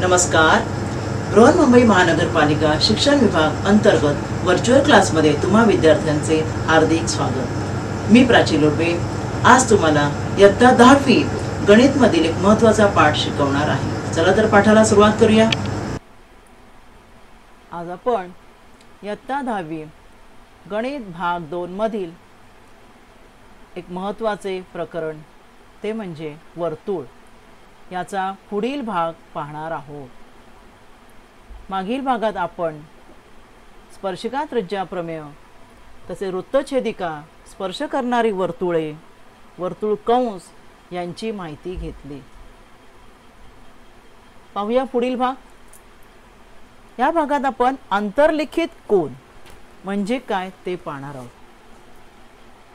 नमस्कार. बृहन्मुंबई महानगरपालिका शिक्षण विभाग अंतर्गत व्हर्च्युअल क्लासमध्ये तुम्हा विद्यार्थ्यांचे हार्दिक स्वागत. मी प्राची लोबे आज तुम्हाला इयत्ता 10वी गणित मधील एक महत्त्वाचा पाठ शिकवणार आहे. चला तर पाठाला सुरुवात करूया. आज आपण इयत्ता 10वी गणित भाग 2 मधील एक महत्त्वाचे प्रकरण ते म्हणजे वर्तुळ याचा पुढील भाग पाहणार आहोत. मागील भागात आपण स्पर्शिका त्रिज्या प्रमेय तसे वृत्तछेदिका स्पर्श करणारी वर्तुळे वर्तुळ कंस यांची माहिती घेतली. पाहूया पुढील भाग. या भागात आपण अंतर्लिखित कोन म्हणजे काय ते पाहणार आहोत.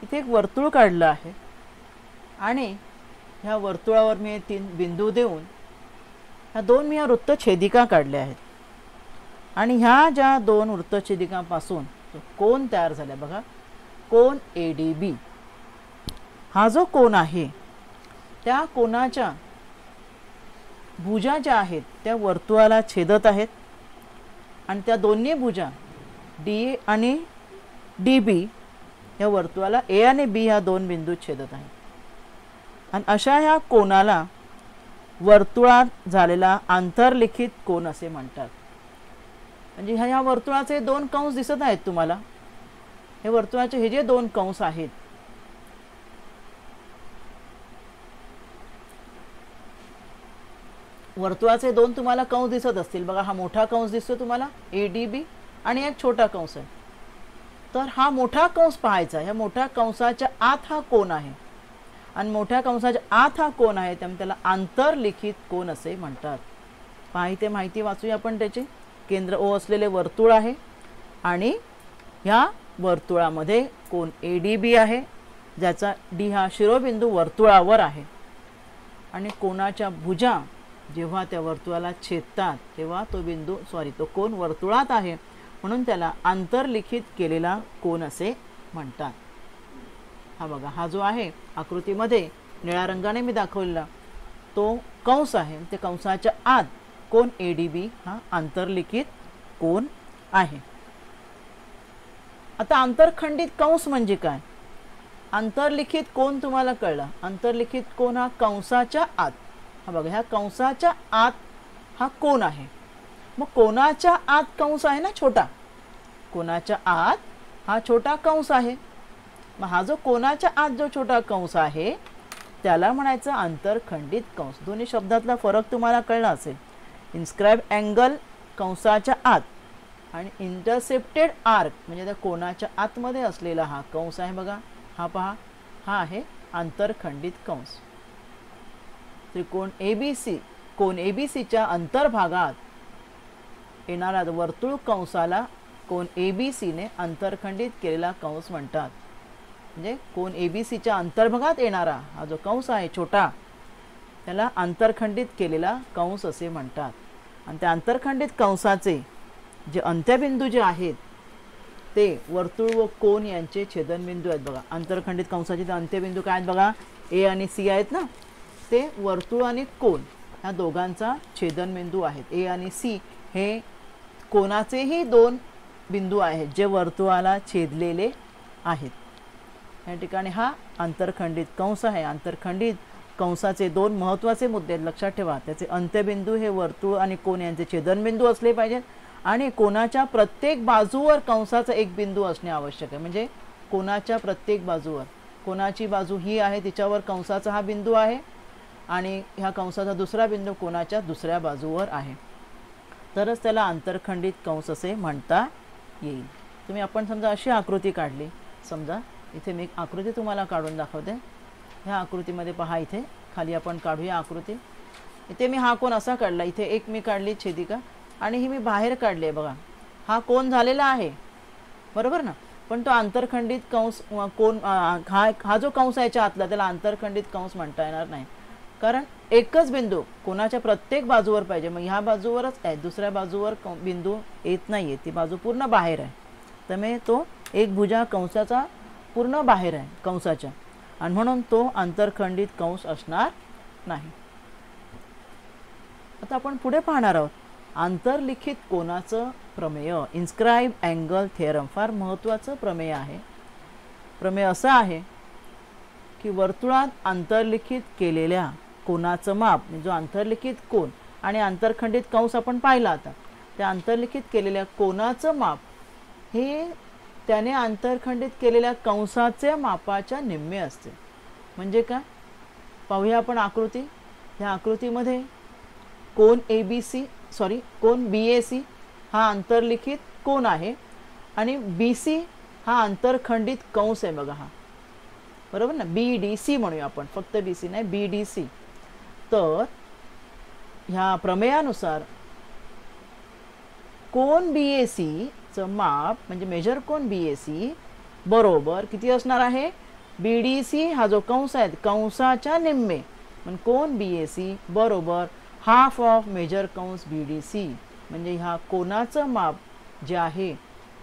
इथे एक वर्तुळ काढलं आहे आणि ह्या वर्तुळावर मी 3 बिंदू देऊन ह्या 2 मी वृत्तछेदिका काढल्या आहेत आणि ह्या ज्या 2 वृत्तछेदिकांपासून कोन तयार झाला बघा. कोन ADB हा जो कोन आहे त्या कोनाच्या भुजा ज्या आहेत त्या वर्तुळाला छेदत आहेत आणि त्या दोन्ही भुजा DA आणि DB या वर्तुळाला A आणि B ह्या 2 बिंदू छेदत आहेत आणि अशा ह्या कोनाला वर्तुळात झालेला आंतरलिखित कोन असे म्हणतात. म्हणजे ह्या वर्तुळाचे 2 कंस दिसत आहेत तुम्हाला. हे वर्तुळाचे हे जे 2 कंस आहेत वर्तुळाचे 2 तुम्हाला कंस दिसत असतील बघा. हा मोठा कंस दिसतो तुम्हाला ADB आणि एक छोटा कंस आहे. तर हा मोठा कंस पाहायचा. ह्या मोठ्या कंसाच्या आत हा कोन आहे आणि मोठ्या कंसाच्या आत हा कोन आहे त्यामुळे त्याला आंतरलिखित कोन असे म्हणतात. पाहिते माहिती वाचूया आपण. त्याचे केंद्र O असलेले वर्तुळ आहे आणि ह्या वर्तुळामध्ये कोन ADB आहे ज्याचा D हा शिरोबिंदू वर्तुळावर आहे आणि कोनाच्या भुजा जेव्हा त्या वर्तुळाला छेदतात तेव्हा तो कोन वर्तुळात आहे म्हणून त्याला आंतरलिखित केलेला कोन असे म्हणतात. हा बघा, हा जो आहे आकृतीमध्ये निळ्या रंगाने मी दाखवलेला तो कंस आहे. ते कंसाच्या आत कोन ADB हा आंतरलिखित कोन आहे. आता आंतरखंडित कंस म्हणजे काय? आंतरलिखित कोन तुम्हाला कळला. आंतरलिखित कोन हा कंसाच्या आत. हा बघा, ह्या कंसाच्या आत हा कोन आहे. मग कोनाच्या आत कंस आहे ना छोटा. कोनाच्या आत हा छोटा कंस आहे. मग हा जो कोनाच्या आत जो छोटा कंस आहे त्याला म्हणायचं आंतरखंडित कंस. दोन्ही शब्दातला फरक तुम्हाला कळला असेल. इन्स्क्राइब अँगल कंसाच्या आत आणि इंटरसेप्टेड आर्क म्हणजे त्या कोनाच्या आतमध्ये असलेला हा कंस आहे बघा. हा पहा, हा आहे आंतरखंडित कंस. त्रिकोण ABC कोन ABCच्या अंतर्भागात येणारा वर्तुळ कंसाला कोन ABC ने अंतरखंडित केलेला कंस म्हणतात. म्हणजे कोन ABCच्या अंतर्भागात येणारा हा जो कंस आहे छोटा त्याला आंतरखंडित केलेला कंस असे म्हणतात. आणि त्या आंतरखंडित कंसाचे जे अंत्यबिंदू जे आहेत ते वर्तुळ व कोन यांचे छेदनबिंदू आहेत बघा. आंतरखंडित कंसाचे ते अंत्यबिंदू काय आहेत बघा. A आणि C आहेत ना. ते वर्तुळ आणि कोन ह्या दोघांचा छेदनबिंदू आहेत. A आणि C हे कोनाचेही 2 बिंदू आहेत जे वर्तुळाला छेदलेले आहेत. या ठिकाणी हा आंतरखंडित कंस आहे. आंतरखंडित कंसाचे 2 महत्त्वाचे मुद्दे लक्षात ठेवा. त्याचे अंत्यबिंदू हे वर्तुळ आणि कोन यांचे छेदनबिंदू असले पाहिजेत आणि कोनाच्या प्रत्येक बाजूवर कंसाचा एक बिंदू असणे आवश्यक आहे. म्हणजे कोनाच्या प्रत्येक बाजूवर, कोनाची बाजू ही आहे तिच्यावर कंसाचा हा बिंदू आहे आणि ह्या कंसाचा दुसरा बिंदू कोनाच्या दुसऱ्या बाजूवर आहे. तरच त्याला आंतरखंडित कंस असे म्हणता येईल. आपण समजा अशी आकृती काढली. समजा इथे मी एक आकृती तुम्हाला काढून दाखवते. ह्या आकृतीमध्ये पहा, इथे खाली आपण काढूया आकृती. इथे मी हा कोन असा काढला. इथे एक मी काढली छेदिका आणि ही मी बाहेर काढली आहे बघा. हा कोन झालेला आहे बरोबर ना. पण तो आंतरखंडित कंस कोन हा जो कंस आहे याच्या आतला त्याला आंतरखंडित कंस म्हणता येणार नाही. कारण एकच बिंदू कोनाच्या प्रत्येक बाजूवर पाहिजे. मग ह्या बाजूवरच आहे, दुसऱ्या बाजूवर बिंदू येत नाहीये. ती बाजू पूर्ण बाहेर आहे. त्यामुळे तो एक भुजा कंसाचा पूर्ण बाहेर आहे कंसाच्या आणि म्हणून तो आंतरखंडित कंस असणार नाही. आता आपण पुढे पाहणार आहोत आंतरलिखित कोनाचं प्रमेय, इन्स्क्राइब अँगल थेरम. फार महत्त्वाचं प्रमेय आहे. प्रमेय असं आहे की वर्तुळात आंतरलिखित केलेल्या कोनाचं माप, म्हणजे जो आंतरलिखित कोन आणि आंतरखंडित कंस आपण पाहिला आता, त्या आंतरलिखित केलेल्या कोनाचं माप हे त्याने आंतरखंडित केलेल्या कंसाचे मापाच्या निम्मे असते. म्हणजे काय पाहूया आपण आकृती. ह्या आकृतीमध्ये कोन कोन BAC हा आंतरलिखित कोन आहे आणि BC हा आंतरखंडित कंस आहे बघा, हा बरोबर ना. BDC म्हणूया आपण, फक्त BC नाही, BDC. तर ह्या प्रमेयानुसार कोन BAC चं माप म्हणजे मेजर कोन BAC बरोबर किती असणार आहे, BDC हा जो कंस आहे कंसाच्या निम्मे. म्हणजे कोन BAC बरोबर हाफ ऑफ मेजर कंस BDC. म्हणजे ह्या कोनाचं माप जे आहे,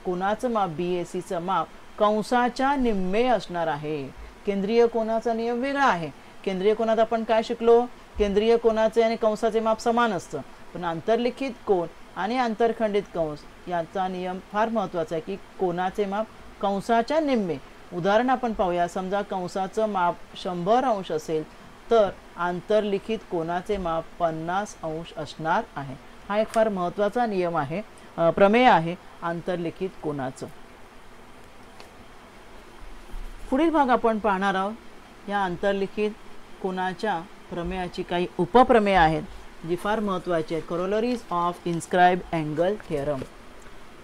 कोनाचं माप BAC चं माप कंसाच्या निम्मे असणार आहे. केंद्रीय कोनाचा नियम वेगळा आहे. केंद्रीय कोनात आपण काय शिकलो, केंद्रीय कोनाचे आणि कंसाचे माप समान असतं. पण आंतरलिखित कोन आणि आंतरखंडित कंस याचा नियम फार महत्त्वाचा आहे की कोनाचे माप कंसाच्या निम्मे. उदाहरण आपण पाहूया. समजा कंसाचं माप 100 अंश असेल तर आंतरलिखित कोनाचे माप 50 अंश असणार आहे. हा एक फार महत्त्वाचा नियम आहे, प्रमेय आहे आंतरलिखित कोनाचं. पुढील भाग आपण पाहणार आहोत या आंतरलिखित कोनाच्या प्रमेयाची काही उपप्रमेय आहेत जी फार महत्त्वाची आहेत. करोलरीज ऑफ इन्स्क्राइब अँगल थेरम.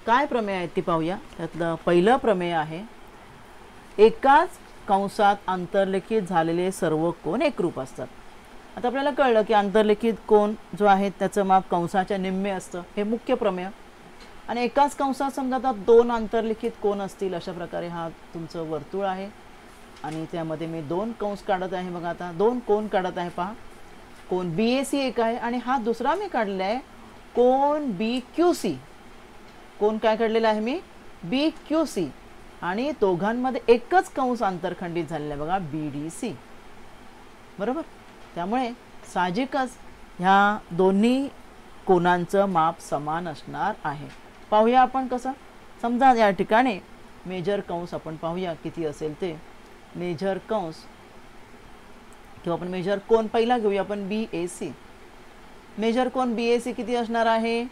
काय प्रमेय आहेत ती पाहूया. त्यातलं पहिलं प्रमेय आहे एकाच कंसात आंतरलिखित झालेले सर्व कोन एकरूप असतात. आता आपल्याला कळलं की आंतरलिखित कोन जो आहे त्याचं माप कंसाच्या निम्मे असतं, हे मुख्य प्रमेय. आणि एकाच कंसात समजा आता 2 आंतरलिखित कोन असतील, अशा प्रकारे हा तुमचं वर्तुळ आहे आणि त्यामध्ये मी 2 कंस काढत आहे. बघा आता 2 कोन काढत आहे पहा. कोन BAC एक आहे आणि हा दुसरा मी काढलेला आहे कोन BQC. कोन काय काढलेला आहे मी, BQC. आणि दोघांमध्ये एकच कंस आंतरखंडित झालेला आहे बघा, BDC. बरोबर. त्यामुळे साहजिकच ह्या दोन्ही कोनांचं माप समान असणार आहे. पाहूया आपण कसं. समजा या ठिकाणी मेजर कंस आपण पाहूया किती असेल ते. मेजर कंस किंवा आपण मेजर कोन पहिला घेऊया आपण BAC. मेजर कोन BAC किती असणार आहे.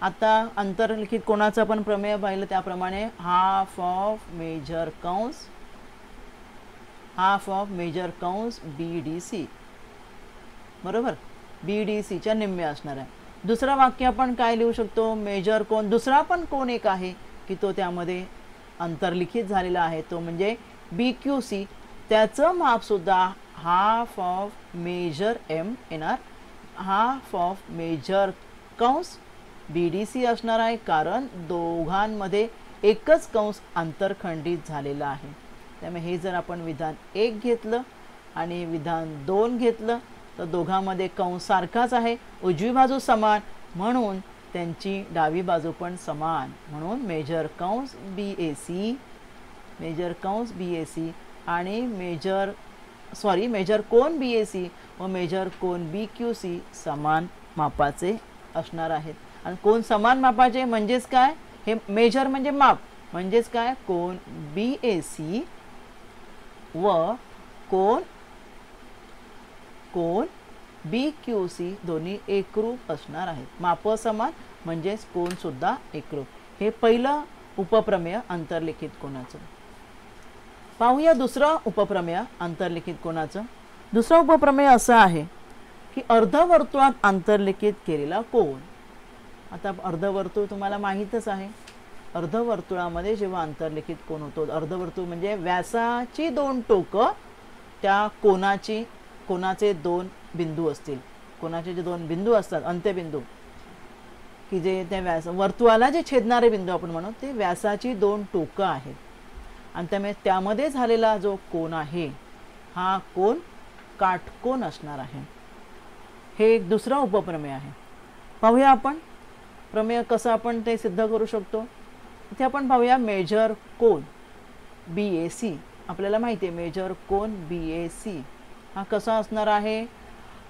आता आंतरलिखित कोनाचं आपण प्रमेय पाहिलं त्याप्रमाणे हाफ ऑफ मेजर कंस BDC. बरोबर, BDCच्या निम्मे असणार आहे. दुसरं वाक्य आपण काय लिहू शकतो, मेजर कोन दुसरा पण कोन एक आहे की तो त्यामध्ये अंतर्लिखित झालेला आहे, तो म्हणजे BQC. त्याचं माप सुद्धा हाफ ऑफ मेजर M येणार. हाफ ऑफ मेजर कंस BDC असणार आहे, कारण दोघांमध्ये एकच कंस आंतरखंडित झालेला आहे. त्यामुळे हे जर आपण विधान 1 घेतलं आणि विधान 2 घेतलं तर दोघांमध्ये कंस सारखाच आहे, उजवी बाजू समान, म्हणून त्यांची डावी बाजू पण समान. म्हणून मेजर कंस BAC आणि मेजर कोन BAC व मेजर कोन BQC समान मापाचे असणार आहेत. आणि कोन समान मापाचे म्हणजेच काय, हे मेजर म्हणजे माप, म्हणजेच काय, कोन BAC व कोन BQC दोन्ही एकरूप असणार आहेत. माप समान म्हणजेच कोन सुद्धा एकरूप. हे पहिलं उपप्रमेय अंतर्लिखित कोनाचं. पाहूया दुसरा उपप्रमेय अंतर्लिखित कोनाचं. दुसरा उपप्रमेय असं आहे की अर्धवर्तुळात अंतर्लिखित केलेला कोन. आता अर्धवर्तुळ तुम्हाला माहीतच आहे. अर्धवर्तुळामध्ये जेव्हा अंतर्लिखित कोन होतो, अर्धवर्तुळ म्हणजे व्यासाची 2 टोकं त्या कोनाचे 2 बिंदू असतील. कोनाचे जे 2 बिंदू असतात अंत्यबिंदू की जे त्या वर्तुळाला जे छेदणारे बिंदू आपण म्हणू, ते व्यासाची 2 टोकं आहेत. आणि त्यामुळे त्यामध्ये झालेला जो कोन आहे हा कोन काटकोन असणार आहे. हे एक दुसरा उपप्रमेय आहे. पाहूया आपण प्रमेय कसं आपण ते सिद्ध करू शकतो. इथे आपण पाहूया मेजर कोन BAC. आपल्याला माहिती आहे मेजर कोन BAC हा कसा असणार आहे,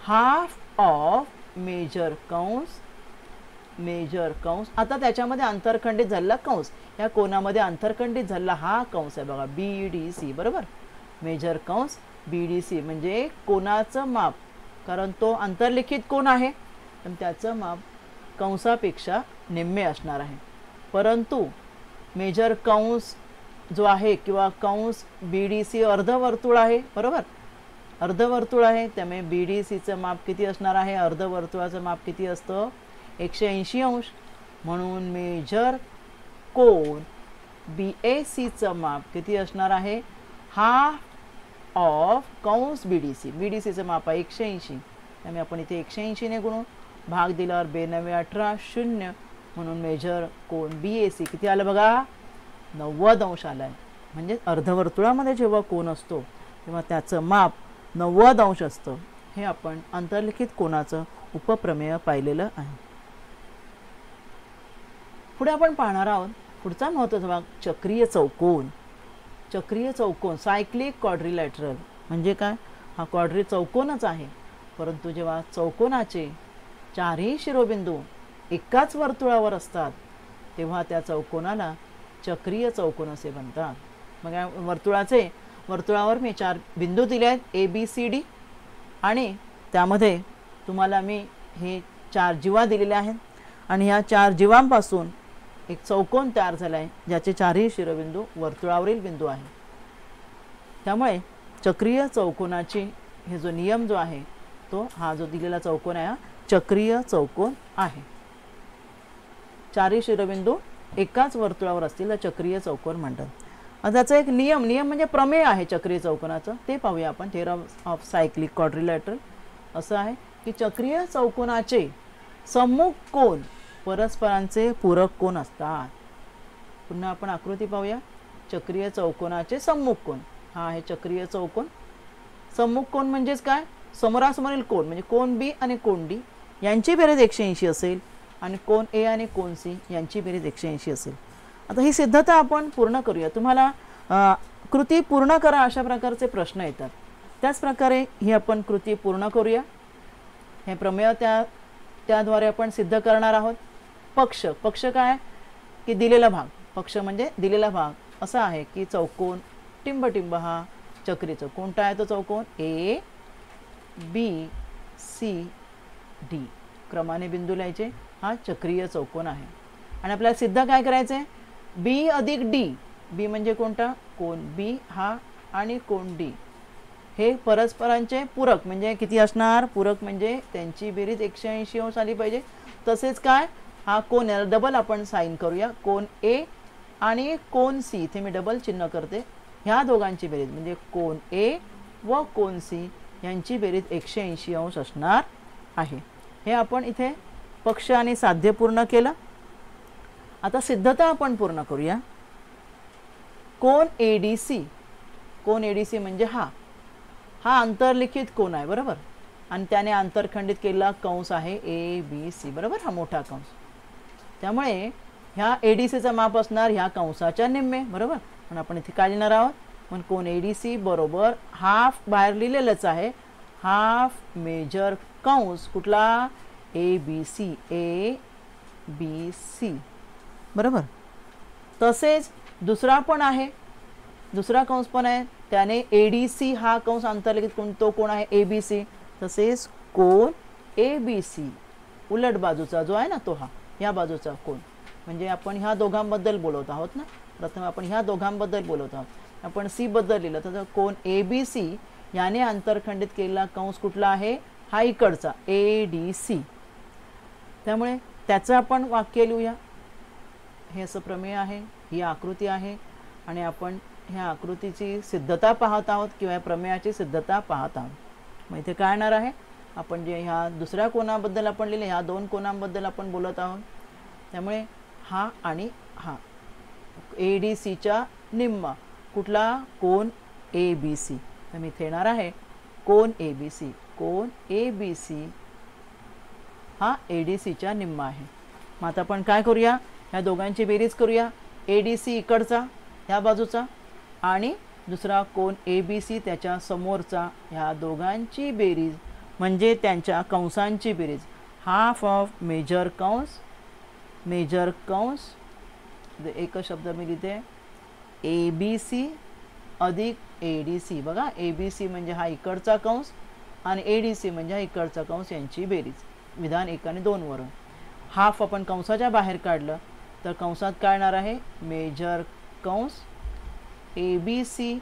हाफ ऑफ मेजर कंस आता त्याच्यामध्ये आंतरखंडित झालेला कंस, या कोनामध्ये आंतरखंडित झालेला हा कंस आहे बघा, BDC बरोबर. मेजर कंस BDC म्हणजे कोनाचं माप, कारण तो आंतरलिखित कोन आहे पण त्याचं माप कंसापेक्षा निम्मे असणार आहे. परंतु मेजर कंस जो आहे किंवा कंस BDC अर्धवर्तुळ आहे बरोबर, अर्धवर्तुळ आहे, त्यामुळे BDCचं माप किती असणार आहे, अर्धवर्तुळाचं माप किती असतं 180 अंश. म्हणून मेजर कोन BACचं माप किती असणार आहे, हाफ ऑफ कंस BDCचं माप आहे 180, त्यामुळे आपण इथे 180 ने गुणू, भाग दिल्यावर 92 18 0, म्हणून मेजर कोन BAC किती आलं बघा 90 अंश आलाय. म्हणजे अर्धवर्तुळामध्ये जेव्हा कोन असतो तेव्हा त्याचं माप 90 अंश असतं. हे आपण अंतर्लिखित कोनाचं उपप्रमेय पाहिलेलं आहे. पुढे आपण पाहणार आहोत पुढचा महत्त्वाचा भाग चक्रीय चौकोन. चक्रीय चौकोन सायक्लिक क्वाड्रिलॅटरल म्हणजे काय, हा क्वाड्री चौकोनच आहे, परंतु जेव्हा चौकोनाचे चारही शिरोबिंदू एकाच वर्तुळावर असतात तेव्हा त्या चौकोनाला चक्रीय चौकोन असे म्हणतात. मग या वर्तुळावर मी 4 बिंदू दिले आहेत ABCD, आणि त्यामध्ये तुम्हाला मी हे 4 जीवा दिलेले आहेत, आणि ह्या 4 जीवांपासून एक चौकोन तयार झाला आहे ज्याचे चारही शिरोबिंदू वर्तुळावरील बिंदू आहे. त्यामुळे चक्रीय चौकोनाची हे जो नियम जो आहे तो हा जो दिलेला चौकोन आहे हा चक्रीय चौकोन आहे. चारही शिरोबिंदू एकाच वर्तुळावर असतील तर चक्रीय चौकोन म्हणतात. आता त्याचा एक नियम म्हणजे प्रमेय आहे चक्रीय चौकोनाचं, ते पाहूया आपण. थेरम ऑफ सायक्लिक क्वाड्रिलॅटरल असं आहे की चक्रीय चौकोनाचे सम्मुख कोन परस्परांचे पूरक कोन असतात. पुन्हा आपण आकृती पाहूया. चक्रीय चौकोनाचे सम्मुख कोन, हा आहे चक्रीय चौकोन. सम्मुख कोन म्हणजेच काय, समोरासमोरील कोन म्हणजे कोन B आणि कोन D यांची बेरीज 180 असेल, आणि कोन A आणि कोन C यांची बेरीज 180 असेल. आता ही सिद्धता आपण पूर्ण करूया. तुम्हाला कृती पूर्ण करा अशा प्रकारचे प्रश्न येतात, त्याच प्रकारे ही आपण कृती पूर्ण करूया. हे प्रमेय त्याद्वारे आपण सिद्ध करणार आहोत. पक्ष काय की दिलेला भाग, पक्ष म्हणजे दिलेला भाग असा आहे की चौकोन टिंब हा चक्री चौकोन. कोणता आहे तो चौकोन, ABCD क्रमाने बिंदू लिहायचे, हा चक्रीय चौकोन आहे. आणि आपल्याला सिद्ध काय करायचं आहे, B अधिक D, B म्हणजे कोणता, कोन B हा आणि कोन D हे परस्परांचे पूरक म्हणजे किती असणार, पूरक म्हणजे त्यांची बेरीज 180 अंश आली पाहिजे. तसेच काय, हा कोन डबल आपण साइन करूया, कोन A आणि कोन C, इथे मी डबल चिन्ह करते, ह्या दोघांची बेरीज म्हणजे कोन A व कोन C यांची बेरीज 180 अंश असणार आहे. हे आपण इथे पक्ष आणि साध्य पूर्ण केलं. आता सिद्धता आपण पूर्ण करूया. कोन ADC म्हणजे हा आंतरलिखित कोन आहे बरोबर, आणि त्याने आंतरखंडित केलेला कंस आहे ABC बरोबर, हा मोठा कंस. त्यामुळे ह्या ADCचा माप असणार ह्या कंसाच्या निम्मे बरोबर. पण आपण इथे काय लिहिणार आहोत, पण कोन ADC बरोबर हाफ बाहेर लिहिलेलंच आहे, हाफ मेजर कंस कुठला ABC बरोबर. तसेच दुसरा पण आहे, दुसरा कंस पण आहे, त्याने ADC हा कंस आंतरलिखित कोण तो कोण आहे ABC. तसेच कोन ABC उलट बाजूचा जो आहे ना तो हा या बाजूचा कोन, म्हणजे आपण ह्या दोघांबद्दल बोलत आहोत ना. प्रथम आपण ह्या दोघांबद्दल बोलत आहोत. आपण C बद्दल लिहिलं तर कोन ABC याने आंतरखंडित केलेला कंस कुठला आहे, हा इकडचा ADC. त्यामुळे त्याचं आपण वाक्य लिहूया. हे असं प्रमेय आहे, ही आकृती आहे, आणि आपण ह्या आकृतीची सिद्धता पाहत आहोत किंवा या प्रमेयाची सिद्धता पाहत आहोत. मग इथे काय येणार आहे, आपण जे ह्या दुसऱ्या कोनाबद्दल आपण लिहिले ह्या 2 कोनांबद्दल आपण बोलत आहोत. त्यामुळे हा आणि हा ADCच्या निम्मा कुठला, कोन ABC. तर मी इथे येणार आहे कोन ABC हा ADCच्या निम्मा आहे. मग आता आपण काय करूया, ह्या दोघांची बेरीज करूया. ADC इकडचा ह्या बाजूचा आणि दुसरा कोन ABC त्याच्या समोरचा, ह्या दोघांची बेरीज म्हणजे त्यांच्या कंसांची बेरीज. हाफ ऑफ मेजर कंस, मेजर कंस एकच शब्द मी लिहिते ABC अधिक ADC. बघा ABC म्हणजे हा इकडचा कंस आणि ADC म्हणजे हा इकडचा कंस यांची बेरीज. विधान 1 आणि 2 वरून हाफ आपण कंसाच्या बाहेर काढलं तर कंसात काय येणार आहे मेजर कंस ABC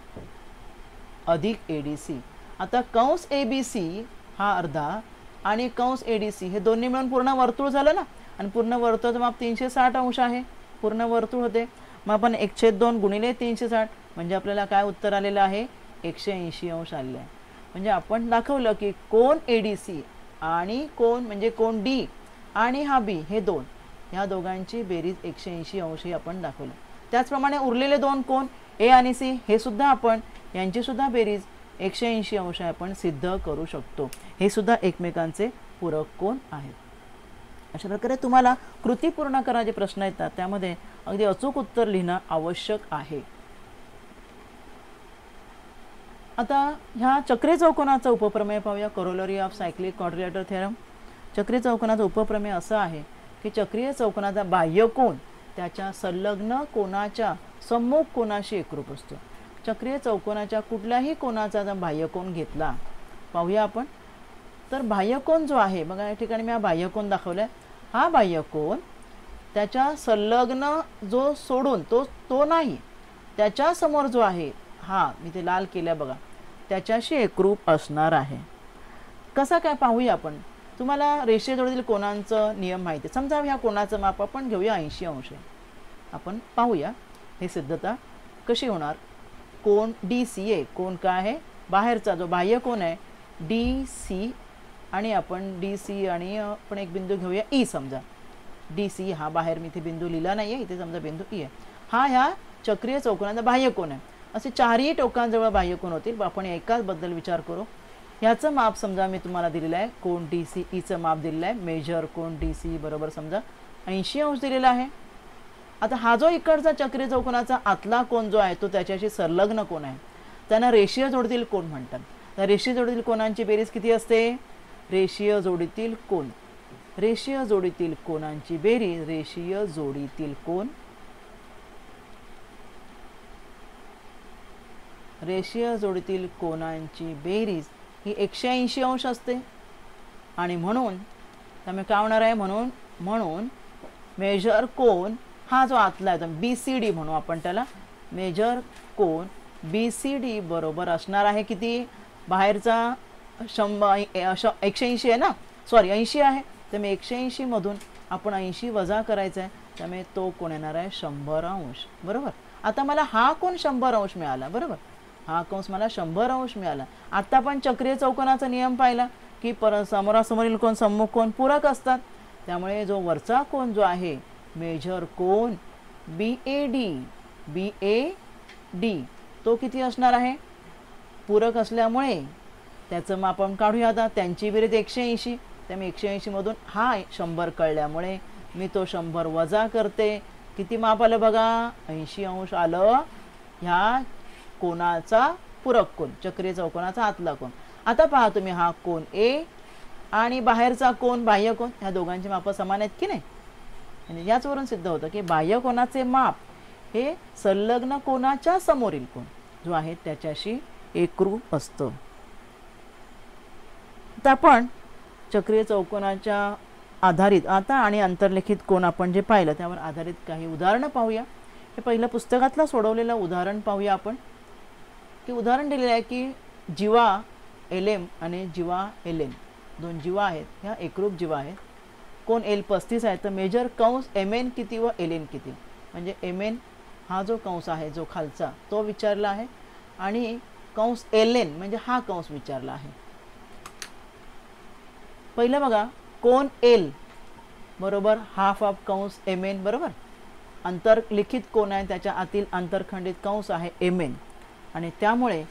अधिक ADC. आता कंस ABC हा अर्धा आणि कंस ADC हे दोन्ही मिळून पूर्ण वर्तुळ झालं ना. आणि पूर्ण वर्तुळाचं माप 360 अंश आहे. पूर्ण वर्तुळ होते. मग आपण 1/2 गुणिले 360 म्हणजे आपल्याला काय उत्तर आलेलं आहे 180 अंश आलेलं आहे. म्हणजे आपण दाखवलं की कोन ADC आणि कोन म्हणजे कोन D आणि हा B हे दोन ह्या दोघांची बेरीज 180 अंश ही आपण दाखवलं. त्याचप्रमाणे उरलेले दोन कोन A आणि C हे सुद्धा आपण यांची सुद्धा बेरीज 180 अंश आपण सिद्ध करू शकतो. हे सुद्धा एकमेकांचे पूरक कोन आहेत. अशा प्रकारे तुम्हाला कृती पूर्ण करायचे प्रश्न येतात त्यामध्ये अगदी अचूक उत्तर लिहिणं आवश्यक आहे. आता ह्या चक्रीय चौकोनाचा उपप्रमेय पाहूया. Corollary of cyclic quadrilateral theorem. चक्रीय चौकोनाचा उपप्रमेय असं आहे की चक्रीय चौकोनाचा बाह्य कोन त्याच्या संलग्न कोनाच्या सम्मुख कोनाशी एकरूप असतो. चक्रीय चौकोनाच्या कुठल्याही कोनाचा जर बाह्य कोन घेतला पाहूया आपण तर बाह्य कोन जो आहे बघा या ठिकाणी मी हा बाह्य कोन दाखवलाय. हा बाह्य कोन त्याच्या संलग्न जो सोडून तो नाही त्याच्या समोर जो आहे हा मी ते लाल केल्या बघा त्याच्याशी एकरूप असणार आहे. कसा काय पाहूया आपण. तुम्हाला रेषेजवळील कोनांचं नियम माहिती आहे. समजा ह्या कोनाचं माप आपण घेऊया 80 अंश. आपण पाहूया हे सिद्धता कशी होणार. कोन DCA कोन काय आहे बाहेरचा जो बाह्य कोन आहे DC आणि आपण DC आणि आपण एक बिंदू घेऊया E. समजा DC हा बाहेर मी इथे बिंदू लिहिला नाही आहे इथे समजा बिंदू E आहे. हा ह्या चक्रीय चौकोनाचा बाह्य कोन आहे. असे चारही टोकांजवळ बाह्य कोन होतील. आपण एकाच बद्दल विचार करू. ह्याचं माप समजा मी तुम्हाला दिलेलं आहे कोन DC ईचं माप दिलेलं आहे मेजर कोन DC बरोबर समजा 80 अंश दिलेला आहे. आता हा जो इकडचा चक्रीय चौकोनाचा आतला कोन जो आहे तो त्याच्याशी संलग्न कोन आहे त्यांना रेषीय जोडीतील कोन म्हणतात. त्या रेषीय जोडीतील कोनांची बेरीज किती असते रेषीय जोडीतील कोन. रेषीय जोडीतील कोनांची बेरीज रेषीय जोडीतील कोन रेषीय जोडीतील कोनांची बेरीज ही 180 अंश असते. आणि म्हणून त्यामुळे काय होणार आहे म्हणून मेजर कोन हा जो आतला आहे BCD म्हणू आपण त्याला मेजर कोन BCD बरोबर असणार आहे किती बाहेरचा 180 आहे ना सॉरी 80 आहे तर मी 180 मधून आपण 80 वजा करायचं आहे त्यामुळे तो कोण येणार आहे 100 अंश बरोबर. आता मला हा कोन 100 अंश मिळाला बरोबर. हा कंस मला 100 अंश मिळाला. आता आपण चक्रीय चौकोनाचा नियम पाहिला की समोरासमोरील कोन सम्मुख कोन पूरक असतात. त्यामुळे जो वरचा कोन जो आहे मेजर कोन BAD तो किती असणार आहे पूरक असल्यामुळे त्याचं माप आपण काढूया. आता त्यांची बेरीज 180 त्यामुळे 180 मधून हा 100 कळल्यामुळे मी तो 100 वजा करते. किती माप आलं बघा 80 अंश आलं ह्या कोनाचा पूरक कोन चक्रीय चौकोनाचा आतला कोन. आता पहा तुम्ही हा कोन A आणि बाहेरचा कोन बाह्य कोन ह्या दोघांची माप समान आहेत की नाही. म्हणजे याचवरून सिद्ध होतं की बाह्य कोनाचे माप हे संलग्न कोनाच्या समोरील कोन जो आहे त्याच्याशी एकरूप असतं. तर आपण चक्रीय चौकोनाच्या आधारित आता आणि अंतर्लिखित कोन आपण जे पाहिलं त्यावर आधारित काही उदाहरणं पाहूया. हे पहिलं पुस्तकातलं सोडवलेलं उदाहरण पाहूया आपण की उदाहरण दिलेलं आहे की जीवा LM आणि जीवा LN दोन जीवा आहेत ह्या एकरूप जीवा आहेत. कोन L 35 आहे तर मेजर कंस MN किती व LN किती. म्हणजे MN हा जो कंस आहे जो खालचा तो विचारला आहे आणि कंस LN म्हणजे हा कंस विचारला आहे. पहिलं बघा कोन L बरोबर हाफ ऑफ कंस MN बरोबर. अंतर्लिखित कोन आहे त्याच्या आतील आंतरखंडित कंस आहे MN आणि त्यामुळे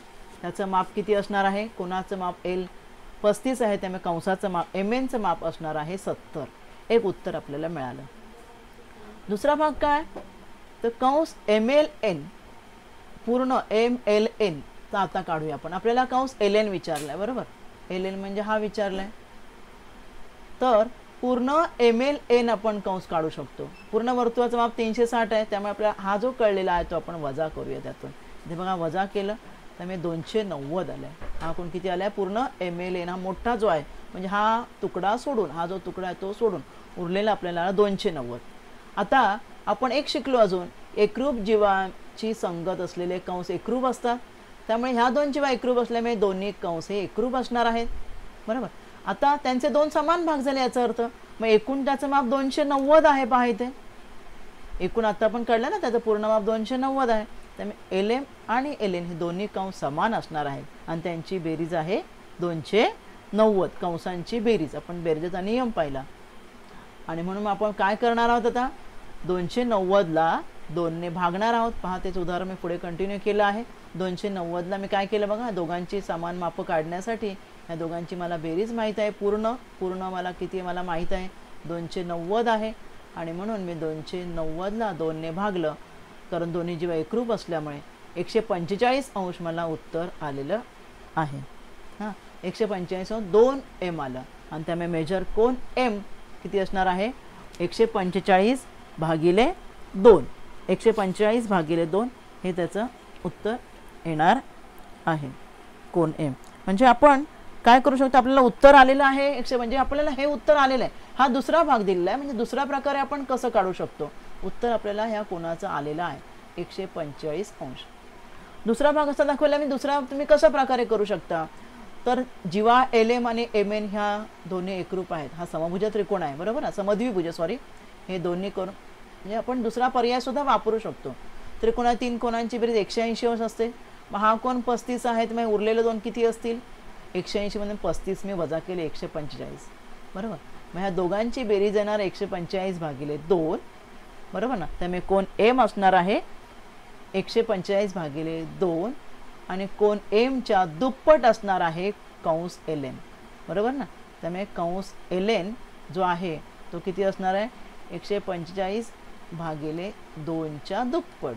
त्याचं माप किती असणार आहे कोनाचं माप L 35 आहे त्यामुळे कंसाचं माप MNचं माप असणार आहे 70. एक उत्तर आपल्याला मिळालं. दुसरा भाग काय तर कंस MLN पूर्ण MLN तर आता काढूया आपण. आपल्याला कंस LN विचारलाय बरोबर. LN म्हणजे हा विचारलाय तर पूर्ण MLN आपण कंस काढू शकतो. पूर्ण वर्तुळाचं माप 360 आहे, त्यामुळे आपला हा जो कळलेला आहे तो आपण वजा करूया त्यातून. इथे बघा वजा केलं त्यामुळे 290 आलाय. हा कोण किती आलाय? पूर्ण MLN हा मोठा जो आहे, म्हणजे हा तुकडा सोडून, हा जो तुकडा आहे तो सोडून उरलेला आपल्याला 290. आता आपण एक शिकलो अजून, एकरूप जीवाची संगत असलेले कंस एकरूप असतात, त्यामुळे ह्या दोन जीवा एकरूप असल्यामुळे दोन्ही कंस हे एकरूप असणार आहेत. बरोबर. आता त्यांचे दोन समान भाग झाले याचा अर्थ मग एकूण त्याचं माप 290 आहे. पहा इथे एकूण आता आपण कळलं ना, त्याचं पूर्ण माप 290 आहे. त्यामुळे LM आणि LN हे दोन्ही कंस समान असणार आहेत आणि त्यांची बेरीज आहे 290. कंसांची बेरीज, आपण बेरजेचा नियम पाहिला आणि म्हणून आपण काय करणार आहोत? आता 290ला 2ने भागणार आहोत. पहा तेच उदाहरण मी पुढे कंटिन्यू केलं आहे. 290ला मी काय केलं बघा, दोघांची समान मापं काढण्यासाठी या दोघांची मला बेरीज माहीत आहे. पूर्ण मला किती मला माहीत आहे, 290 आहे आणि म्हणून मी 290ला 2ने भागलं, कारण दोन्ही जीवा एकरूप असल्यामुळे 145 अंश मला उत्तर आलेलं आहे. हां, 145 अंश 2M आलं आणि त्यामुळे मेजर कोन M किती असणार आहे? 145 भागिले 2. 145 भागिले 2 हे त्याचं उत्तर येणार आहे, कोन M. म्हणजे आपण काय करू शकतो? आपल्याला उत्तर आलेलं आहे म्हणजे आपल्याला हे उत्तर आलेलं आहे. हा दुसरा भाग दिलेला आहे, म्हणजे दुसऱ्या प्रकारे आपण कसं काढू शकतो? उत्तर आपल्याला ह्या कोणाचं आलेलं आहे 145 अंश. दुसरा भाग असा दाखवला मी. दुसरा तुम्ही कशा प्रकारे करू शकता? तर जीवा LM आणि MN ह्या दोन्ही एकरूप आहेत. हा समभुज त्रिकोण आहे, बरोबर ना, समद्विभुज सॉरी, हे दोन्ही करून म्हणजे आपण दुसरा पर्याय सुद्धा वापरू शकतो. त्रिकोणा 3 कोणांची बेरीज 180 अंश असते. मग हा कोण 35 आहे, मग उरलेले दोन किती असतील? 180 मधून 35 मी वजा केले 145, बरोबर. मग ह्या दोघांची बेरीज येणार 145 भागिले 2, बरोबर ना. त्यामुळे कोण M असणार आहे 145 भागिले 2 आणि कोण M च्या दुप्पट असणार आहे कंस LN, बरोबर ना. त्यामुळे कंस LN जो आहे तो किती असणार आहे? 145 भागिले 2च्या दुप्पट.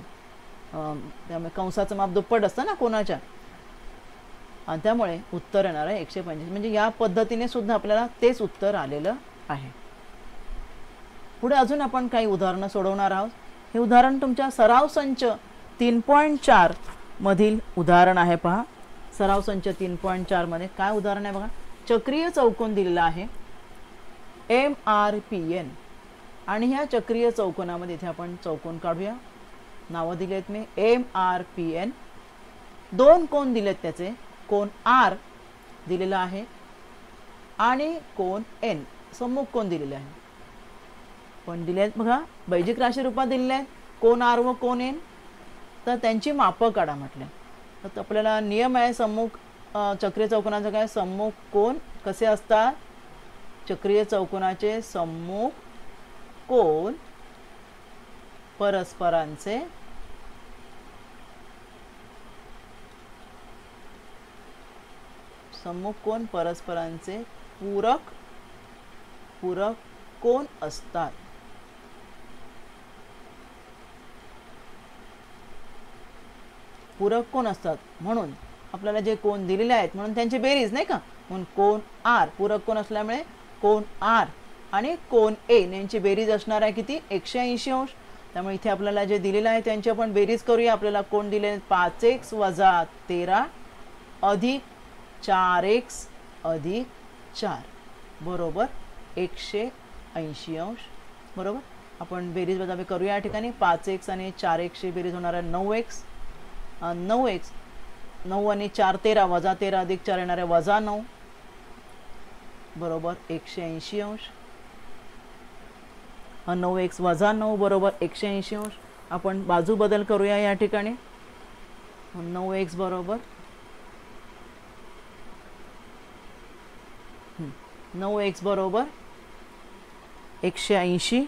त्यामुळे कंसाचं माप दुप्पट असतं ना कोणाच्या, आणि त्यामुळे उत्तर येणार आहे 125. म्हणजे या पद्धतीने सुद्धा आपल्याला तेच उत्तर आलेलं आहे. पुढे अजून आपण काही उदाहरणं सोडवणार आहोत. हे उदाहरण तुमच्या सराव संच 3.4 मधील उदाहरण आहे. पहा सराव संच 3.4 मध्ये काय उदाहरण आहे बघा. चक्रीय चौकोन दिलेला आहे MRPN आणि ह्या चक्रीय चौकोनामध्ये इथे आपण चौकोन काढूया. नावं दिली आहेत मी MRPN. दोन कोन दिलेत त्याचे, कोन R दिलेला आहे आणि कोन N सम्मुख कोन दिलेले आहे. कोण दिले आहेत बघा, बैजिक राशी रूपात दिलेले आहेत कोन R व कोन N. तर त्यांची मापं काढा म्हटले. तर आपल्याला नियम आहे सम्मुख चक्रीय चौकोनाचा काय, सम्मुख कोन कसे असतात? चक्रीय चौकोनाचे सम्मुख कोन परस्परांचे सम्मुख कोन परस्परांचे पूरक कोन असतात. पूरक कोन असतात म्हणून आपल्याला जे कोन दिलेले आहेत म्हणून त्यांची बेरीज नाही का, म्हणून कोन R पूरक कोन असल्यामुळे कोन R आणि कोन A यांची बेरीज असणार आहे किती? 180 अंश. त्यामुळे इथे आपल्याला जे दिलेलं आहे त्यांची आपण बेरीज करूया. आपल्याला कोण दिले? 5x - 13 अधिक 4x अधिक 4 बरोबर 180 अंश, बरोबर. आपण बेरीज वजाबाकी करूया या ठिकाणी. 5x आणि 4x ची बेरीज होणार आहे 9x. 9x 9 आणि 4 13 वजा 13 अधिक 4 येणार आहे वजा 9 बरोबर 180 अंश. 9x वजा 9 बरोबर 180 अंश. आपण बाजू बदल करूया या ठिकाणी. 9x बरोबर 9x बरोबर 180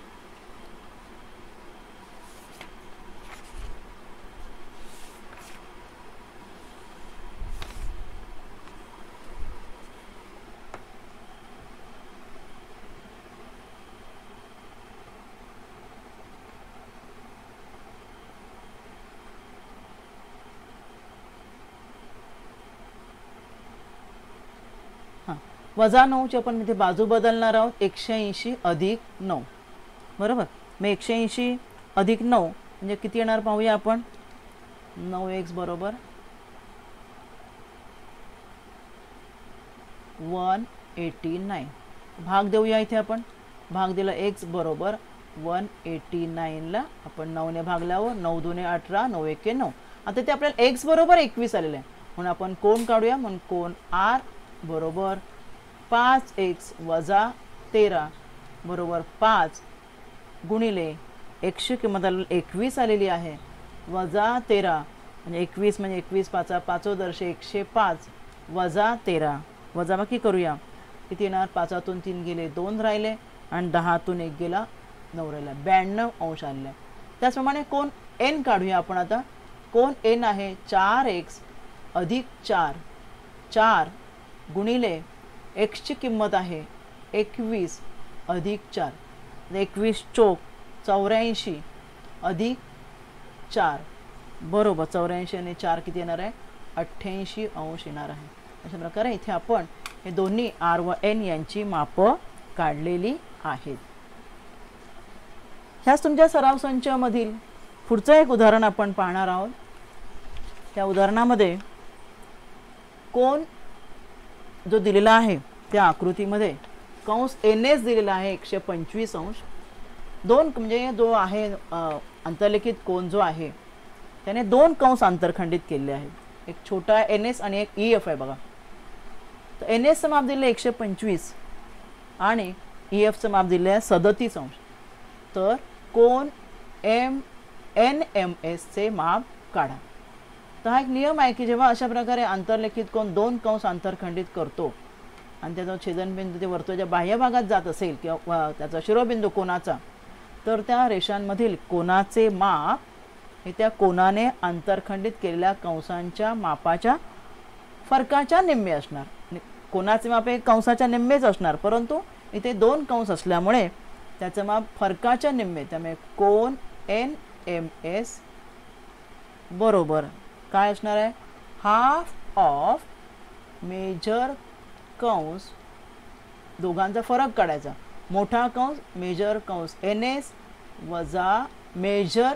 हां वजा 9ची आपण इथे बाजू बदलणार आहोत, 180 अधिक 9, बरोबर. मग 180 अधिक 9 म्हणजे किती येणार पाहूया आपण. 9x बरोबर 189. भाग देऊया इथे आपण. भाग दिला x बरोबर 189ला आपण 9ने भागल्यावर 9 दुने 18, 9 एके 9. आता ते आपल्याला x बरोबर 21 आलेलं आहे, म्हणून आपण कोन काढूया. म्हणून कोन r बरोबर 5x वजा 13 बरोबर 5 गुणिले x ची किंमत 21 आलेली आहे, वजा 13 म्हणजे 21 म्हणजे 21 5 5 दर्शे 105 वजा 13. वजाबाकी करूया. किती येणार. 5तून 3 गेले 2 राहिले आणि 10तून 1 गेला 9 राहिला, 92 अंश आलेला आहे. त्याचप्रमाणे कोन n काढूया आपण आता. कोन n आहे 4x अधिक 4 गुणिले x ची किंमत आहे 21 अधिक 4, 21 चोक 84 अधिक 4 बरोबर 84 आणि 4 किती येणार आहे 88 अंश येणार आहे. अशा प्रकारे इथे आपण हे दोन्ही r व n यांची मापं काढलेली आहेत. ह्याच तुमच्या सराव संचामधील पुढचं एक उदाहरण आपण पाहणार आहोत. त्या उदाहरणामध्ये कोन जो दिलेला आहे त्या आकृतीमध्ये कंस ns दिलेला आहे 125 अंश. दोन म्हणजे जो आहे अंतर्लिखित कोन जो आहे त्याने दोन कंस आंतरखंडित केलेले आहेत. एक छोटा ns आणि एक ef आहे बघा. तर ns चं माप दिले 125 आणि ef चं माप दिले आहे 37 अंश. तर कोन nms चे माप काढा. तर हा एक नियम आहे की जेव्हा अशा प्रकारे आंतरलिखित कोन दोन कंस आंतरखंडित करतो आणि त्याचा छेदनबिंदू ते वर्तुळाच्या बाह्य भागात जात असेल किंवा त्याचा शिरोबिंदू कोनाचा, तर त्या रेषांमधील कोनाचे माप हे त्या कोनाने आंतरखंडित केलेल्या कंसांच्या मापाच्या फरकाच्या निम्मे असणार. कोनाचे माप हे कंसाच्या निम्मेच असणार, परंतु इथे दोन कंस असल्यामुळे त्याचं माप फरकाच्या निम्मे. त्यामुळे कोन nms बरोबर काय असणार आहे हाफ ऑफ मेजर कंस, दोघांचा फरक काढायचा. मोठा कंस मेजर कंस ns वजा मेजर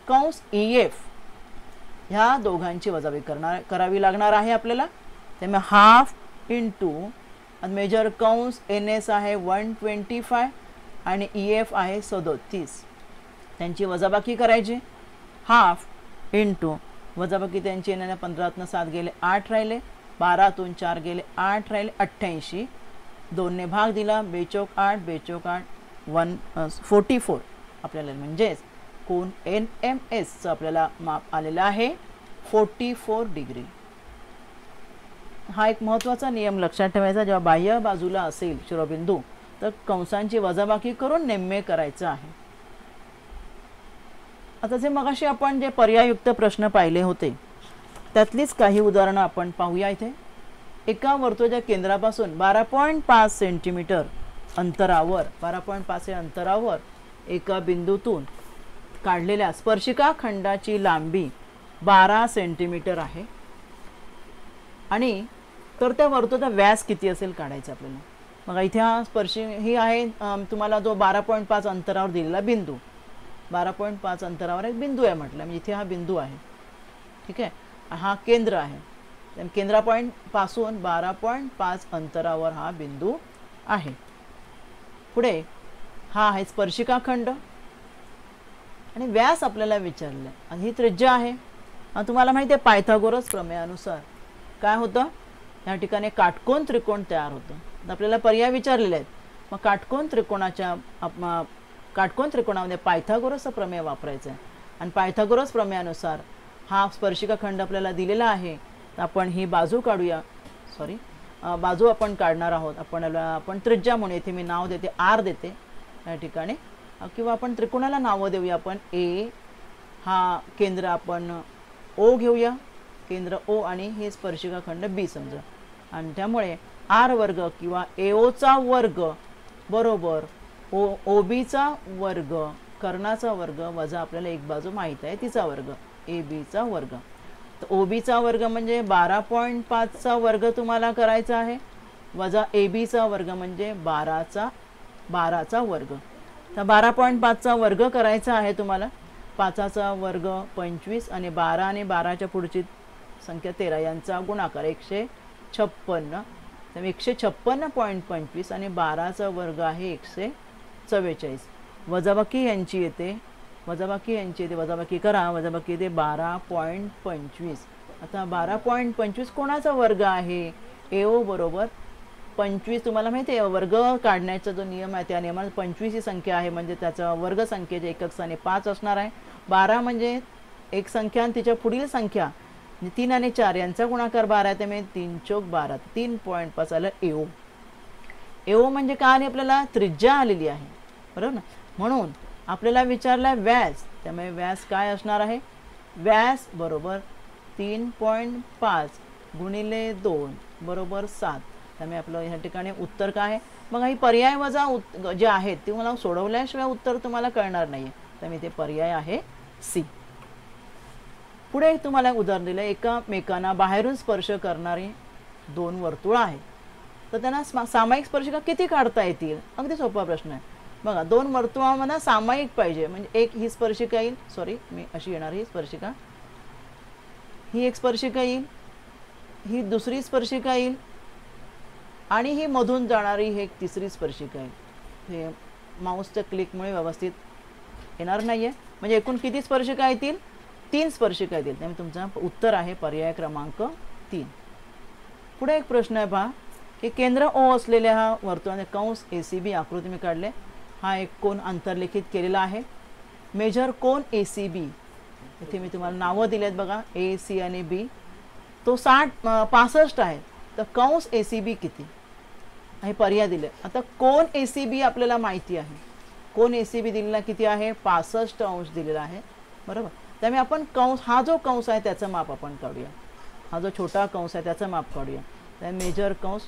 कंस ef ह्या दोघांची वजाबाकी करावी लागणार आहे आपल्याला. त्यामुळे हाफ इंटू मेजर कंस ns आहे 125 आणि ef आहे 37, त्यांची वजाबाकी करायची. हाफ इंटू वजाबाकी त्यांची येण्याने 15तून 7 गेले 8 राहिले, 12तून 4 गेले 8 राहिले 88. 2 ने भाग दिला, बेचोक 8 बेचोक 8 44 आपल्याला म्हणजेच कोन nms चं आपल्याला माप आलेलं आहे 44 डिग्री. हा एक महत्त्वाचा नियम लक्षात ठेवायचा. जेव्हा बाह्य बाजूला असेल शिरोबिंदू तर कंसांची वजाबाकी करून निम्मे करायचं आहे. आता जे मगाशी आपण जे पर्याययुक्त प्रश्न पाहिले होते त्यातलीच काही उदाहरणं आपण पाहूया. इथे एका वर्तुळाच्या केंद्रापासून 12.5 सेंटीमीटर अंतरावर 12.5 अंतरावर एका बिंदूतून काढलेल्या स्पर्शिका खंडाची लांबी 12 सेंटीमीटर आहे आणि तर त्या वर्तुळाचा व्यास किती असेल काढायचा आपल्याला. मग इथे हा स्पर्शी ही आहे तुम्हाला जो 12.5 अंतरावर दिलेला बिंदू, 12.5 अंतरावर एक बिंदू आहे म्हटलं, म्हणजे इथे हा बिंदू आहे. ठीक आहे, हा केंद्र आहे. केंद्रा पॉईंट पासून 12.5 अंतरावर हा बिंदू आहे. पुढे हा आहे स्पर्शिका खंड आणि व्यास आपल्याला विचारले आणि ही त्रिज्या आहे. तुम्हाला माहिती आहे पायथागोरस प्रमेयानुसार काय होतं, या ठिकाणी काटकोन त्रिकोण तयार होतं. आपल्याला पर्याय विचारलेले आहेत. मग काटकोन त्रिकोणामध्ये पायथागोरस प्रमेय वापरायचं आहे आणि पायथागोरस प्रमेयानुसार हा स्पर्शिका खंड आपल्याला दिलेला आहे. तर आपण ही बाजू काढूया. बाजू आपण काढणार आहोत. आपण त्रिज्या म्हणून इथे मी नाव देते r देते या ठिकाणी, किंवा आपण त्रिकोणाला नावं देऊया. आपण a हा केंद्र आपण o घेऊया, केंद्र o आणि हे स्पर्शिका खंड b समजा. आणि त्यामुळे r वर्ग किंवा AO चा वर्ग बरोबर OB चा वर्ग कर्णाचा वर्ग वजा आपल्याला एक बाजू माहित आहे तिचा वर्ग AB चा वर्ग. तर OB चा वर्ग म्हणजे 12.5 चा वर्ग तुम्हाला करायचा आहे वजा AB चा वर्ग म्हणजे 12चा वर्ग. तर 12.5चा वर्ग करायचा आहे तुम्हाला. 5चा वर्ग 25 आणि 12 आणि 12च्या पुढची संख्या 13 यांचा गुणाकार 156. तर 156.25 आणि 12चा वर्ग आहे 144. वजाबाकी यांची येते वजाबाकी करा. वजाबाकी येते 12.25. आता 12.25 कोणाचा वर्ग आहे? AO बरोबर 25. तुम्हाला माहिती आहे वर्ग काढण्याचा जो नियम आहे त्या नियमात 25 ही संख्या आहे म्हणजे त्याचा वर्ग संख्येचे एकक स्थानी 5 असणार आहे. 12 म्हणजे एक संख्या आणि तिच्या पुढील संख्या 3 आणि 4 यांचा गुणाकार 12 आहे. त्यामुळे 3 चौक 12. 3.5 आलं AO. AO म्हणजे काय आली आपल्याला? त्रिज्या आलेली आहे, बरोबर ना. म्हणून आपल्याला विचारला व्यास, त्यामुळे व्यास काय असणार आहे? व्यास बरोबर 3.5 गुणिले 2 बरोबर 7. त्यामुळे आपलं ह्या ठिकाणी उत्तर काय आहे? मग ही पर्याय वजा जे आहेत ते मला सोडवल्याशिवाय उत्तर तुम्हाला कळणार नाही. त्यामुळे ते पर्याय आहे C. पुढे तुम्हाला उदाहरण दिलं. एकमेकांना बाहेरून स्पर्श करणारी 2 वर्तुळ आहेत, तर त्यांना सामायिक स्पर्शिका किती काढता येतील? अगदी सोपा प्रश्न आहे. बघा 2 वर्तुळांमध्ये सामायिक पाहिजे म्हणजे एक ही स्पर्शिका येईल, सॉरी मी अशी येणार ही स्पर्शिका, ही एक स्पर्शिका येईल, ही दुसरी स्पर्शिका येईल आणि ही मधून जाणारी ही एक तिसरी स्पर्शिका येईल. हे माऊसच्या क्लिकमुळे व्यवस्थित येणार नाहीये. म्हणजे एकूण किती स्पर्शिका येतील? 3 स्पर्शिका येतील. त्यामुळे तुमचा उत्तर आहे पर्याय क्रमांक 3. पुढे एक प्रश्न आहे पहा की केंद्र O असलेल्या हा वर्तुळाने कंस ACB आकृती मी काढले. हा एक कोन अंतर्लिखित केलेला आहे. मेजर कोन ACB, इथे मी तुम्हाला नावं दिलेत बघा AC आणि B. तो 65 आहे. तर कंस ACB किती? हे पर्याय दिले. आता कोन ACB आपल्याला माहिती आहे. कोन ACB दिलेला किती आहे? 65 अंश दिलेला आहे, बरोबर. त्यामुळे आपण कंस, हा जो कंस आहे त्याचं माप आपण काढूया. हा जो छोटा कंस आहे त्याचं माप काढूया. त्यामुळे मेजर कंस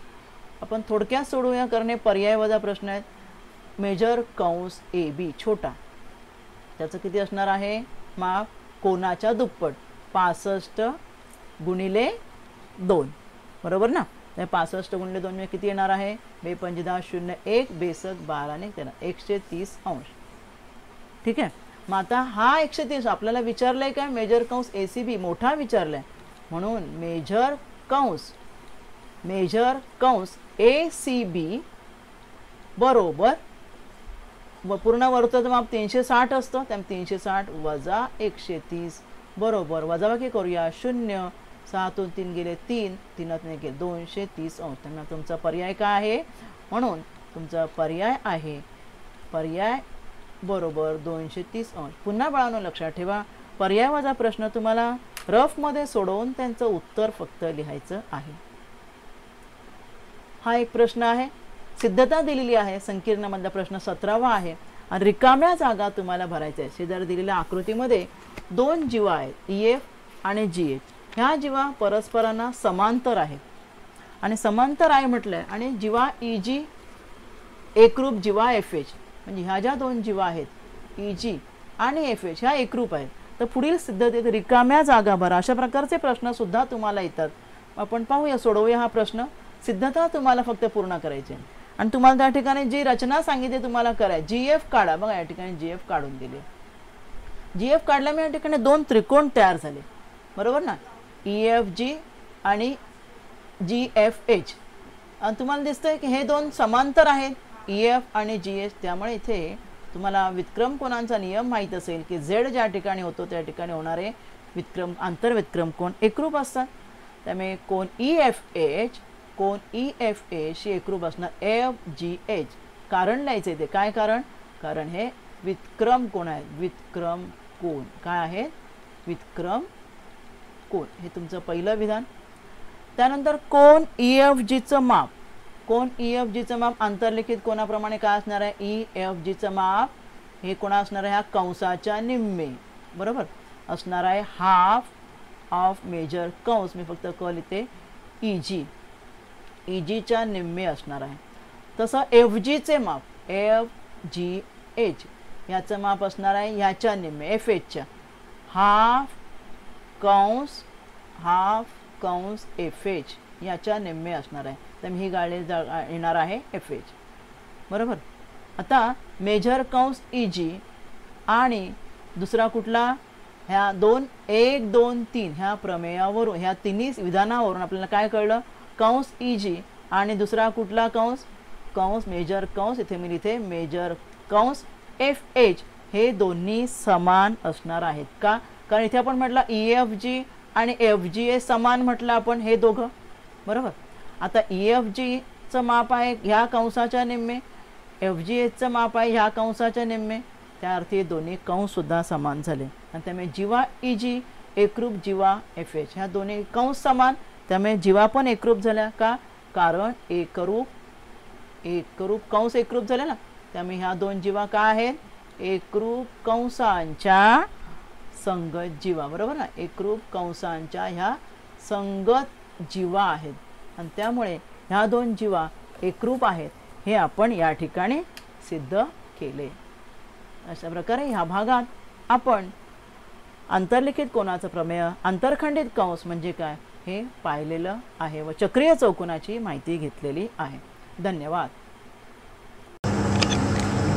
आपण थोडक्यात सोडूया कारण हे पर्याय वजा प्रश्न आहेत. मेजर कंस AB छोटा, त्याचं किती असणार आहे माप? कोनाच्या दुप्पट 65 गुणिले 2, बरोबर ना. 65 गुणिले 2 म्हणजे किती येणार आहे? 2×5=01 बेसक 12 ने 13 130 अंश. ठीक आहे. मग आता हा 130 आपल्याला विचारलंय काय? मेजर कंस ACB मोठा विचारलाय म्हणून मेजर कंस ACB बरोबर पूर्ण वर्तुळाचं माप 360 असतं. त्यामुळे 360 वजा 130 बरोबर वजाबाकी करूया 0. 6तून 3 गेले 3, 3 गेले 230 अंश. त्यामुळे तुमचा पर्याय काय आहे? म्हणून तुमचा पर्याय आहे पर्याय बरोबर 230 अंश. पुन्हा बाळांनो लक्षात ठेवा पर्याय वजा प्रश्न तुम्हाला रफमध्ये सोडवून त्यांचं उत्तर फक्त लिहायचं आहे. हा एक प्रश्न आहे. सिद्धता दिलेली आहे. संकीर्णमधला प्रश्न 17वा आहे आणि रिकाम्या जागा तुम्हाला भरायच्या आहेत. शेजारी दिलेल्या आकृतीमध्ये 2 जीवा आहेत EF आणि GH. ह्या जीवा परस्परांना समांतर आहेत आणि समांतर आहे म्हटलंय आणि जीवा EG एकरूप जीवा FH. म्हणजे ह्या ज्या 2 जीवा आहेत EG आणि FH ह्या एकरूप आहेत. तर पुढील सिद्धतेत रिकाम्या जागा भरा. अशा प्रकारचे प्रश्न सुद्धा तुम्हाला येतात. आपण पाहूया, सोडवूया हा प्रश्न. सिद्धता तुम्हाला फक्त पूर्ण करायची आणि तुम्हाला त्या ठिकाणी जी रचना सांगितली तुम्हाला करायची. GF काढा. बघा या ठिकाणी GF काढून दिली. GF काढल्यामुळे या ठिकाणी 2 त्रिकोण तयार झाले, बरोबर ना. EFG आणि GFH. आणि तुम्हाला दिसतंय की हे 2 समांतर आहेत EF आणि GH. त्यामुळे इथे तुम्हाला वितक्रम कोणांचा नियम माहीत असेल की Z ज्या ठिकाणी होतो त्या ठिकाणी होणारे आंतरवितक्रम कोण एकरूप असतात. त्यामुळे कोण EFH शी एकरूप असणार FGH. कारण लिहायचं इथे. काय कारण? कारण हे वितक्रम कोण आहेत. वितक्रम कोण काय आहेत? वितक्रम कोण. हे तुमचं पहिलं विधान. त्यानंतर कोण EFGचं माप. कोण EFGचं माप अंतर्लिखित कोणाप्रमाणे काय असणार आहे? EFGचं माप हे कोणा असणार आहे? ह्या कंसाच्या निम्मे, बरोबर असणार आहे. हाफ ऑफ मेजर कंस, मी फक्त क लिहिते EGच्या निम्मे असणार आहे. तसं FGचे माप FGH याचं माप असणार आहे ह्याच्या निम्मे FHच्या. हाफ कंस FH याच्या निम्मे असणार आहे. तर ही गाडी येणार आहे FH. बरोबर. आता मेजर कंस EG आणि दुसरा कुठला, ह्या 1 2 3 ह्या प्रमेयावरून, ह्या तिन्ही विधानावरून आपल्याला काय कळलं, कंस EG आणि दुसरा कुठला कंस मेजर कंस, इथे मी लिहिते मेजर कंस FH, हे दोन्ही समान असणार आहेत. का? कारण इथे आपण म्हटलं EFG आणि FG समान म्हटलं आपण हे दोघं. बरोबर. आता EFG चं माप आहे ह्या कंसाच्या निम्मे, FGHचं माप आहे ह्या कंसाच्या निम्मे, त्या अर्थी दोन्ही कंस सुद्धा समान झाले. आणि त्यामुळे जीवा EG एकरूप जीवा FH, ह्या दोन्ही कंस समान, त्यामुळे जीवा पण एकरूप झाल्या. का? कारण एकरूप कंस एकरूप झाले ना, त्यामुळे ह्या दोन जीवा काय आहेत, एकरूप कंसांच्या संगत जीवा. बरोबर ना, एकरूप कंसांच्या ह्या संगत जीवा आहेत आणि त्यामुळे ह्या दोन जीवा एकरूप आहेत हे आपण या ठिकाणी सिद्ध केले. अशा प्रकारे ह्या भागात आपण अंतर्लिखित कोनाचं प्रमेय, आंतरखंडित कंस म्हणजे काय हे पाहिलेलं आहे व चक्रीय चौकोनाची माहिती घेतलेली आहे. धन्यवाद.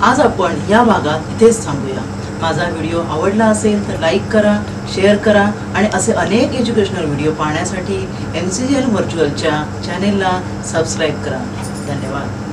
आज आपण या भागात इथेच थांबूया. माझा व्हिडिओ आवडला असेल तर लाईक करा, शेअर करा आणि असे अनेक एज्युकेशनल व्हिडिओ पाहण्यासाठी MCGL व्हर्च्युअलच्या चॅनेलला सबस्क्राईब करा. धन्यवाद.